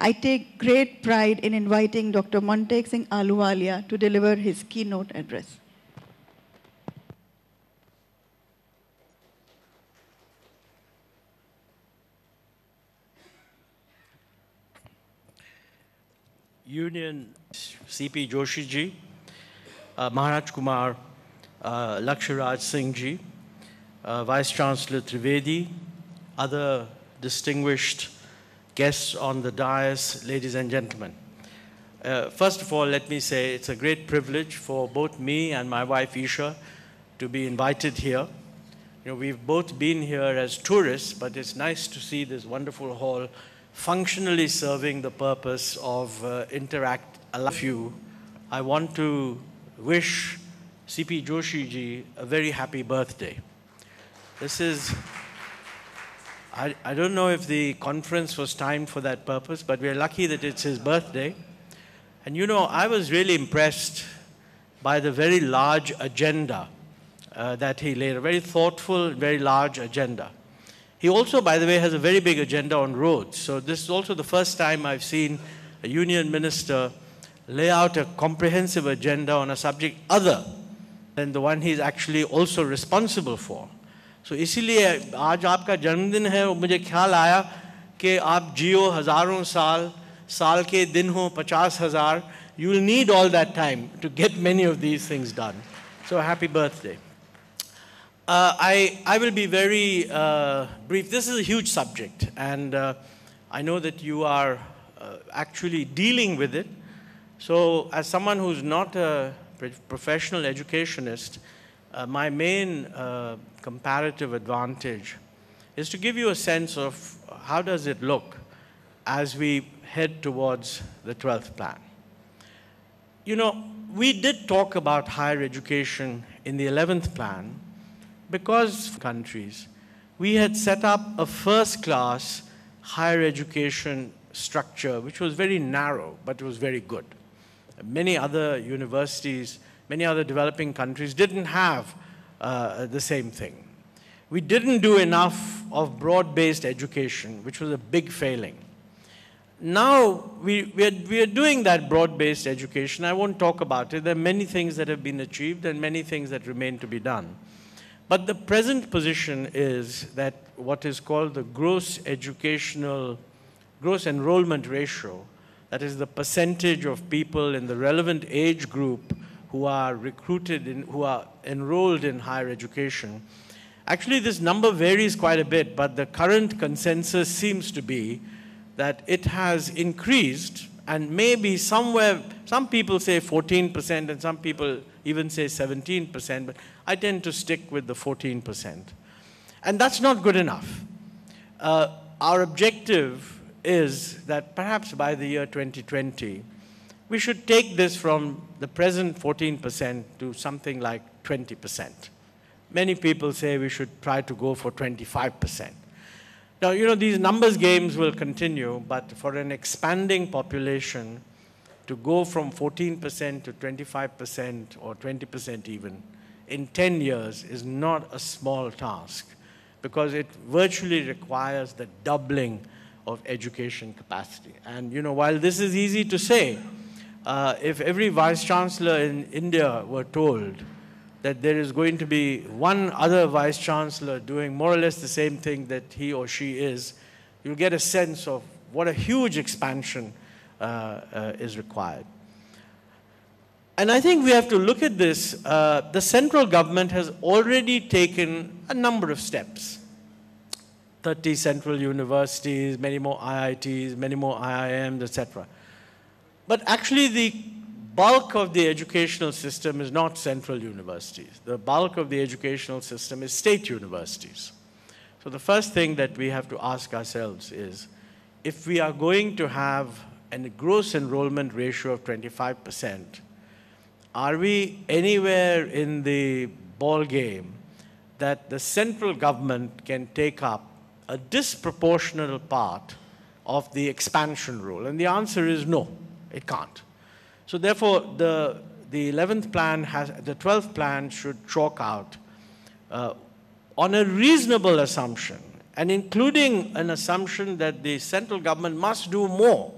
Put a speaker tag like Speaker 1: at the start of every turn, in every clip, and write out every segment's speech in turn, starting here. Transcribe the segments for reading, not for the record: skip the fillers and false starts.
Speaker 1: I take great pride in inviting Dr. MONTEK Singh AHLUWALIA to deliver his keynote address.
Speaker 2: Union C.P. Joshi ji, Maharaj Kumar, Laksharaj Singh ji, Vice Chancellor Trivedi, other distinguished guests on the dais, ladies and gentlemen. First of all, let me say it's a great privilege for both me and my wife Isha to be invited here. You know, we've both been here as tourists, but it's nice to see this wonderful hall functionally serving the purpose of interact. I love you. I want to wish C.P. Joshi ji a very happy birthday. This is, I don't know if the conference was timed for that purpose, but we're lucky that it's his birthday. And you know, I was really impressed by the very large agenda that he laid, a very thoughtful, very large agenda. He also, by the way, has a very big agenda on roads. So this is also the first time I've seen a union minister lay out a comprehensive agenda on a subject other than the one he's actually also responsible for. So इसीलिए आज आपका जन्मदिन है और मुझे ख्याल आया कि आप जियो हजारों साल, साल के दिन हो 50,000, you will need all that time to get many of these things done. So happy birthday. I will be very brief. This is a huge subject, and I know that you are actually dealing with it. So as someone who's not a professional educationist, my main comparative advantage is to give you a sense of how does it look as we head towards the 12th plan. You know, we did talk about higher education in the 11th plan, because countries, we had set up a first-class higher education structure, which was very narrow, but it was very good. Many other universities, many other developing countries didn't have the same thing. We didn't do enough of broad-based education, which was a big failing. Now, we are doing that broad-based education. I won't talk about it. There are many things that have been achieved and many things that remain to be done. But the present position is that what is called the gross enrollment ratio, that is the percentage of people in the relevant age group who are who are enrolled in higher education. Actually, this number varies quite a bit, but the current consensus seems to be that it has increased, and maybe somewhere, some people say 14% and some people even say 17%, but I tend to stick with the 14%. And that's not good enough. Our objective is that perhaps by the year 2020, we should take this from the present 14% to something like 20%. Many people say we should try to go for 25%. Now, you know, these numbers games will continue, but for an expanding population, to go from 14% to 25% or 20% even in 10 years is not a small task, because it virtually requires the doubling of education capacity. And you know, while this is easy to say, if every vice chancellor in India were told that there is going to be one other vice chancellor doing more or less the same thing that he or she is, you'll get a sense of what a huge expansion is required. And I think we have to look at this. The central government has already taken a number of steps. 30 central universities, many more IITs, many more IIMs, etc. But actually the bulk of the educational system is not central universities. The bulk of the educational system is state universities. So the first thing that we have to ask ourselves is, if we are going to have a gross enrollment ratio of 25%, are we anywhere in the ball game that the central government can take up a disproportionate part of the expansion role? And the answer is no, it can't. So therefore, the 11th plan the 12th plan should chalk out on a reasonable assumption, and including an assumption that the central government must do more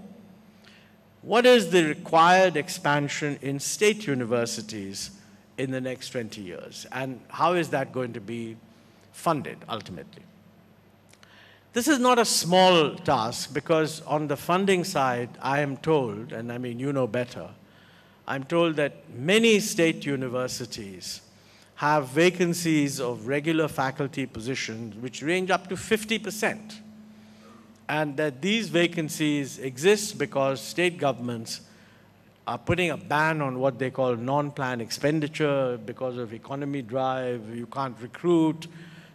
Speaker 2: what is the required expansion in state universities in the next 20 years? And how is that going to be funded ultimately? This is not a small task, because on the funding side, I am told, and I mean you know better, I'm told that many state universities have vacancies of regular faculty positions which range up to 50%. And that these vacancies exist because state governments are putting a ban on what they call non-planned expenditure because of economy drive, you can't recruit.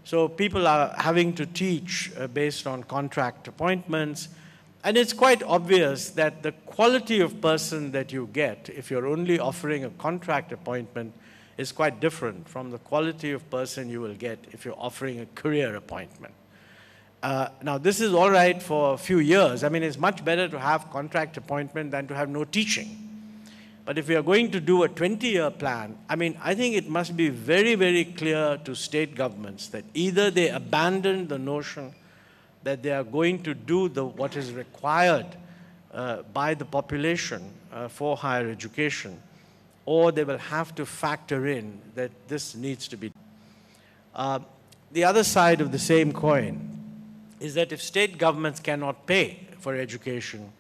Speaker 2: So people are having to teach based on contract appointments. And it's quite obvious that the quality of person that you get, if you're only offering a contract appointment, is quite different from the quality of person you will get if you're offering a career appointment. Now, this is all right for a few years. I mean, it's much better to have contract appointment than to have no teaching. But if we are going to do a 20-year plan, I mean, I think it must be very, very clear to state governments that either they abandon the notion that they are going to do what is required by the population for higher education, or they will have to factor in that this needs to be done. The other side of the same coin is that if state governments cannot pay for education,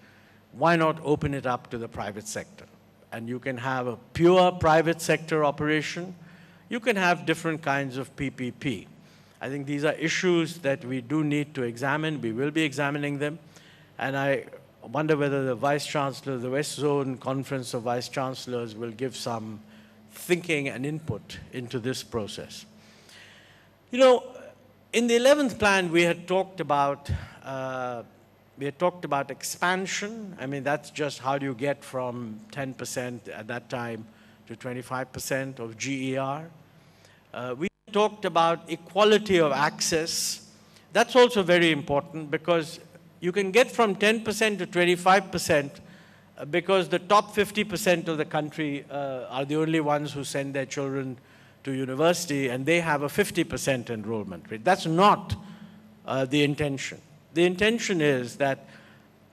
Speaker 2: why not open it up to the private sector? And you can have a pure private sector operation. You can have different kinds of PPP. I think these are issues that we do need to examine. We will be examining them. And I wonder whether the Vice Chancellor, the West Zone Conference of Vice Chancellors will give some thinking and input into this process. You know, in the 11th plan, we had talked about expansion. I mean, that's just how do you get from 10% at that time to 25% of GER. We talked about equality of access. That's also very important, because you can get from 10% to 25% because the top 50% of the country are the only ones who send their children to university, and they have a 50% enrollment rate. That's not the intention. The intention is that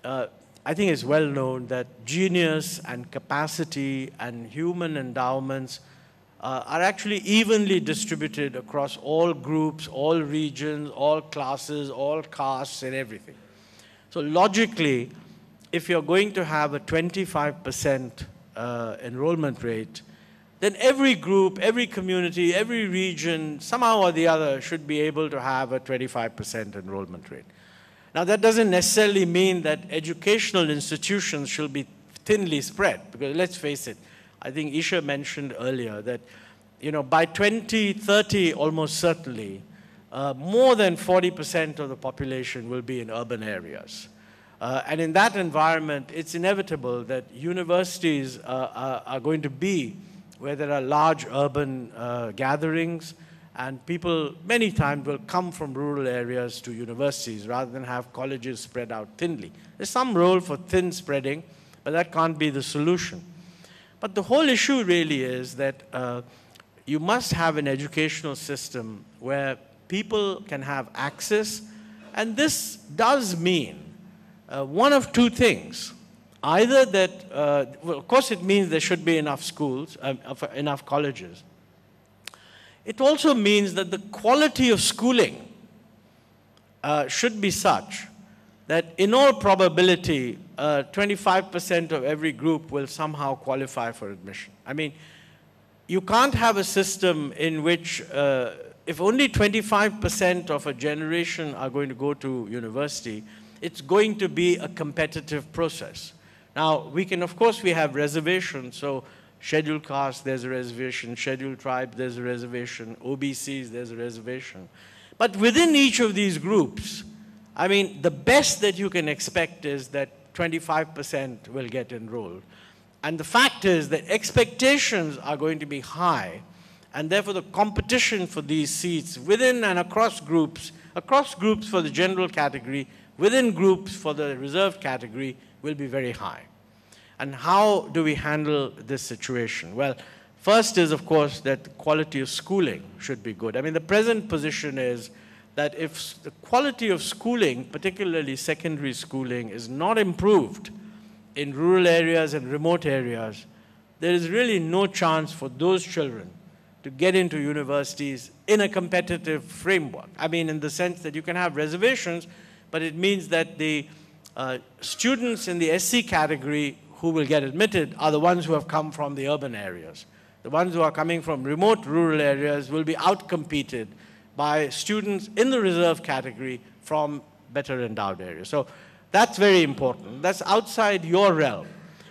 Speaker 2: I think it's well known that genius and capacity and human endowments are actually evenly distributed across all groups, all regions, all classes, all castes, and everything. So logically, if you're going to have a 25% enrollment rate, then every group, every community, every region, somehow or the other, should be able to have a 25% enrollment rate. Now, that doesn't necessarily mean that educational institutions should be thinly spread, because let's face it, I think Isha mentioned earlier that, you know, by 2030, almost certainly, more than 40% of the population will be in urban areas. And in that environment, it's inevitable that universities are going to be where there are large urban gatherings, and people many times will come from rural areas to universities rather than have colleges spread out thinly. There's some role for thin spreading, but that can't be the solution. But the whole issue really is that you must have an educational system where people can have access, and this does mean one of two things. Either that, well, of course it means there should be enough schools, enough colleges. It also means that the quality of schooling should be such that in all probability, 25% of every group will somehow qualify for admission. I mean, you can't have a system in which if only 25% of a generation are going to go to university, it's going to be a competitive process. Now, we can, of course, we have reservations. So scheduled caste, there's a reservation. Scheduled tribe, there's a reservation. OBCs, there's a reservation. But within each of these groups, I mean, the best that you can expect is that 25% will get enrolled. And the fact is that expectations are going to be high, and therefore the competition for these seats within and across groups for the general category, within groups for the reserved category, will be very high. And how do we handle this situation? Well, first is, of course, that the quality of schooling should be good. I mean, the present position is that if the quality of schooling, particularly secondary schooling, is not improved, in rural areas and remote areas, there is really no chance for those children to get into universities in a competitive framework. I mean, in the sense that you can have reservations, but it means that the students in the SC category who will get admitted are the ones who have come from the urban areas. The ones who are coming from remote rural areas will be outcompeted by students in the reserve category from better endowed areas. So that's very important. That's outside your realm.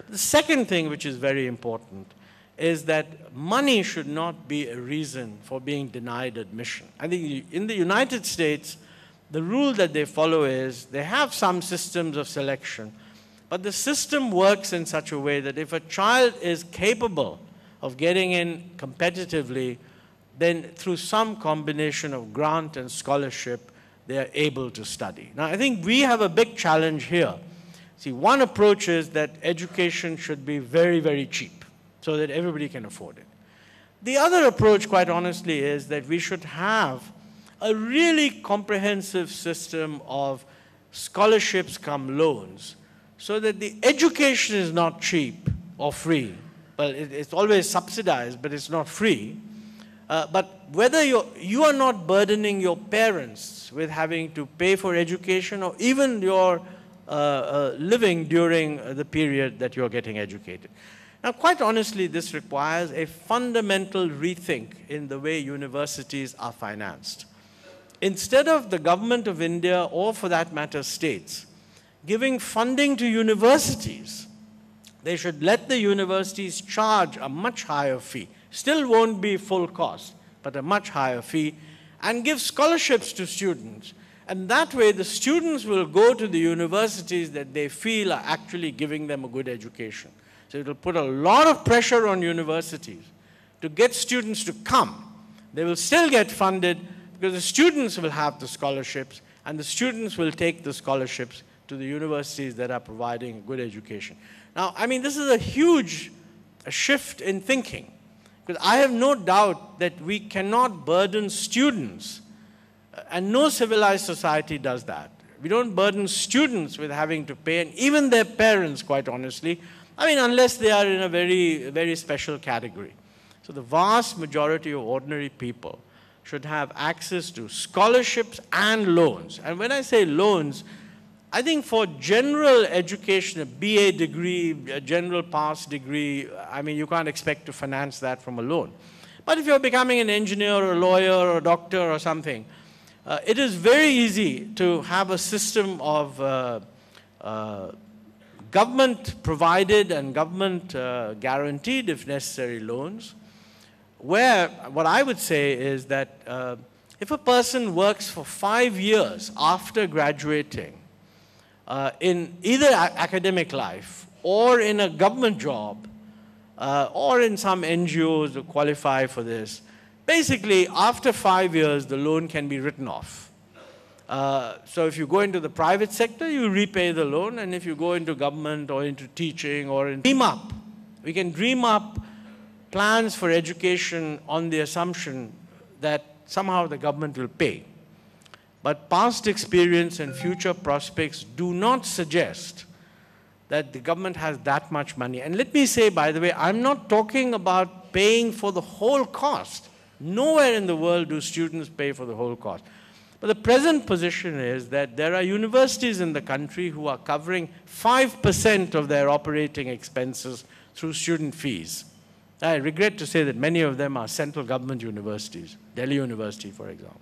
Speaker 2: The second thing which is very important is that money should not be a reason for being denied admission. I think in the United States, the rule that they follow is they have some systems of selection, but the system works in such a way that if a child is capable of getting in competitively, then through some combination of grant and scholarship, they are able to study. Now, I think we have a big challenge here. See, one approach is that education should be very, very cheap so that everybody can afford it. The other approach, quite honestly, is that we should have a really comprehensive system of scholarships come loans so that the education is not cheap or free. Well, it's always subsidized, but it's not free. But whether you are not burdening your parents with having to pay for education or even your living during the period that you're getting educated. Now, quite honestly, this requires a fundamental rethink in the way universities are financed. Instead of the government of India, or for that matter states, giving funding to universities, they should let the universities charge a much higher fee. Still won't be full cost, but a much higher fee, and give scholarships to students. And that way, the students will go to the universities that they feel are actually giving them a good education. So it will put a lot of pressure on universities to get students to come. They will still get funded because the students will have the scholarships, and the students will take the scholarships to the universities that are providing a good education. Now, I mean, this is a huge shift in thinking, because I have no doubt that we cannot burden students, and no civilized society does that. We don't burden students with having to pay, and even their parents, quite honestly, I mean, unless they are in a very, very special category. So the vast majority of ordinary people should have access to scholarships and loans. And when I say loans, I think for general education, a BA degree, a general pass degree, I mean, you can't expect to finance that from a loan. But if you're becoming an engineer or a lawyer or a doctor or something, it is very easy to have a system of government-provided and government-guaranteed, if necessary, loans, where what I would say is that if a person works for 5 years after graduating in either academic life or in a government job or in some NGOs who qualify for this, basically after 5 years the loan can be written off. So if you go into the private sector, you repay the loan, and if you go into government or into teaching or in dream up, we can dream up plans for education on the assumption that somehow the government will pay. But past experience and future prospects do not suggest that the government has that much money. And let me say, by the way, I'm not talking about paying for the whole cost. Nowhere in the world do students pay for the whole cost. But the present position is that there are universities in the country who are covering 5% of their operating expenses through student fees. I regret to say that many of them are central government universities, Delhi University, for example.